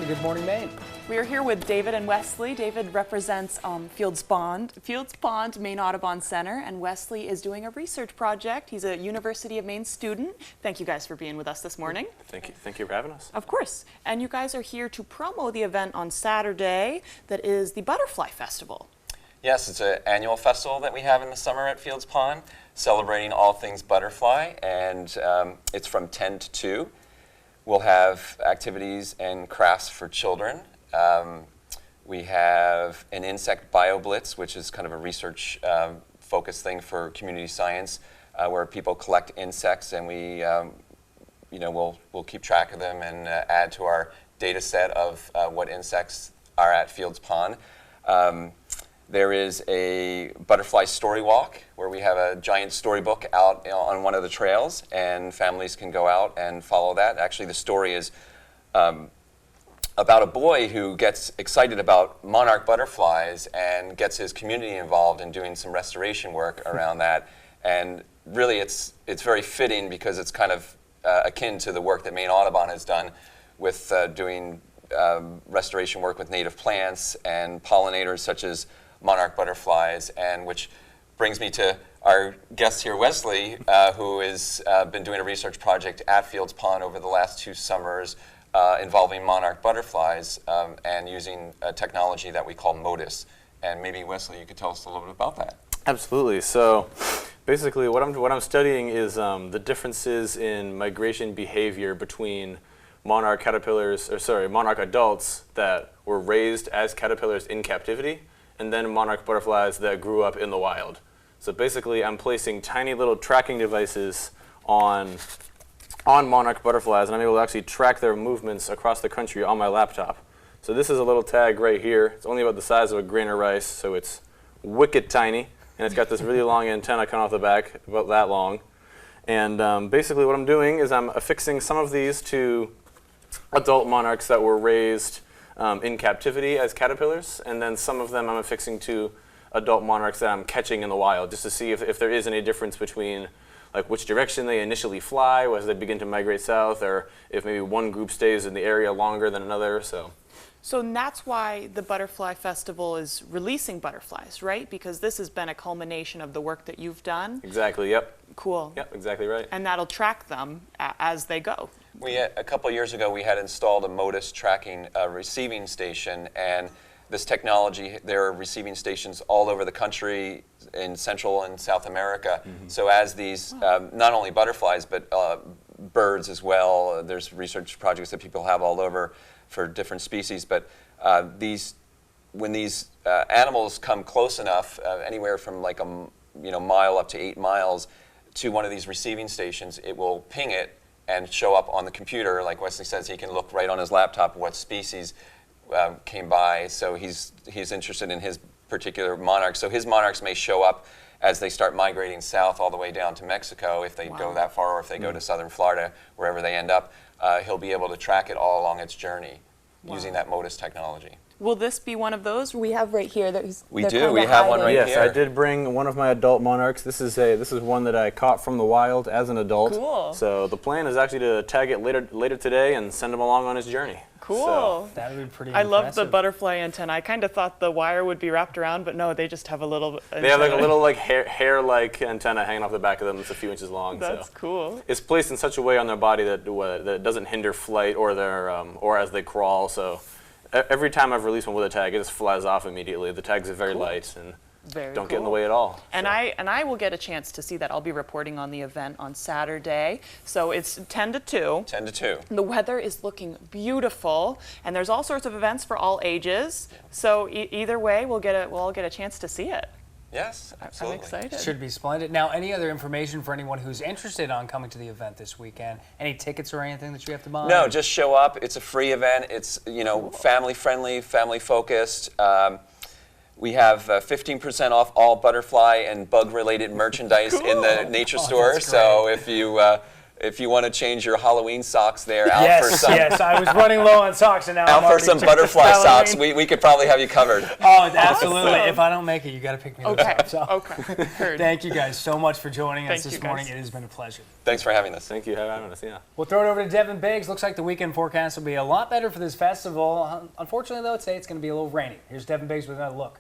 Good Morning Maine. We are here with David and Wesley. David represents Fields Pond, Maine Audubon Center, and Wesley is doing a research project. He's a University of Maine student. Thank you guys for being with us this morning. Thank you for having us. Of course. And you guys are here to promo the event on Saturday that is the Butterfly Festival. Yes, it's an annual festival that we have in the summer at Fields Pond, celebrating all things butterfly, and it's from 10 to 2. We'll have activities and crafts for children. We have an insect bio-blitz, which is kind of a research focused thing for community science, where people collect insects and we'll keep track of them and add to our data set of what insects are at Fields Pond. There is a butterfly story walk where we have a giant storybook out on one of the trails, and families can go out and follow that. Actually, the story is about a boy who gets excited about monarch butterflies and gets his community involved in doing some restoration work around that. And really, it's very fitting because it's kind of akin to the work that Maine Audubon has done with doing restoration work with native plants and pollinators such as monarch butterflies, and which brings me to our guest here, Wesley, who has been doing a research project at Fields Pond over the last 2 summers involving monarch butterflies and using a technology that we call MODIS. And maybe, Wesley, you could tell us a little bit about that. Absolutely. So basically what I'm studying is the differences in migration behavior between monarch adults that were raised as caterpillars in captivity and then monarch butterflies that grew up in the wild. So basically, I'm placing tiny little tracking devices on monarch butterflies, and I'm able to actually track their movements across the country on my laptop. So this is a little tag right here. It's only about the size of a grain of rice, so it's wicked tiny, and it's got this really long antenna coming off the back, about that long. And basically what I'm doing is I'm affixing some of these to adult monarchs that were raised in captivity as caterpillars, and then some of them I'm affixing to adult monarchs that I'm catching in the wild, just to see if there is any difference between like which direction they initially fly as they begin to migrate south, or if maybe one group stays in the area longer than another. So that's why the Butterfly Festival is releasing butterflies, right? Because this has been a culmination of the work that you've done. Exactly, yep. Cool. Yep, exactly right. And that'll track them as they go. A couple of years ago, we had installed a MODIS tracking receiving station, and this technology, there are receiving stations all over the country in Central and South America. Mm-hmm. So as these, not only butterflies, but birds as well, there's research projects that people have all over for different species, but when these animals come close enough, anywhere from like a mile up to 8 miles, to one of these receiving stations, it will ping it and show up on the computer. Like Wesley says, he can look right on his laptop what species came by. So he's interested in his particular monarch. So his monarchs may show up as they start migrating south all the way down to Mexico, if they go that far, or if they go to southern Florida, wherever they end up. He'll be able to track it all along its journey using that MODIS technology. Will this be one of those we have right here? We do. We have one right here. Yes, I did bring one of my adult monarchs. This is one that I caught from the wild as an adult. Cool. So the plan is actually to tag it later today and send him along on his journey. Cool. So That would be pretty I impressive. love the butterfly antenna. I kind of thought the wire would be wrapped around, but no, they just have a little antenna. they have like a little like hair-like antenna hanging off the back of them. It's a few inches long. That's cool. It's placed in such a way on their body that it doesn't hinder flight or their or as they crawl. So every time I've released one with a tag, it just flies off immediately. The tags are very light and don't get in the way at all. And I will get a chance to see that. I'll be reporting on the event on Saturday. So it's 10 to 2. 10 to 2. The weather is looking beautiful, and there's all sorts of events for all ages. So either way, we'll all get a chance to see it. Yes, absolutely. I'm excited. Should be splendid. Now, any other information for anyone who's interested on coming to the event this weekend? Any tickets or anything that you have to buy? No, just show up. It's a free event. It's family friendly, family focused. We have 15% off all butterfly and bug related merchandise in the nature store. So if you if you want to change your Halloween socks there out for Yes, some yes. I was running low on socks, and now out I'm for already some checking butterfly socks, Halloween. we could probably have you covered. Oh, absolutely. Awesome. If I don't make it, you got to pick me those Okay, up. So. okay, heard. Thank you guys so much for joining us Thank this you, morning. guys. It has been a pleasure. Thanks for having us. Thank you for having us. Yeah. We'll throw it over to Devin Biggs. Looks like the weekend forecast will be a lot better for this festival. Unfortunately, though, today it's going to be a little rainy. Here's Devin Biggs with another look.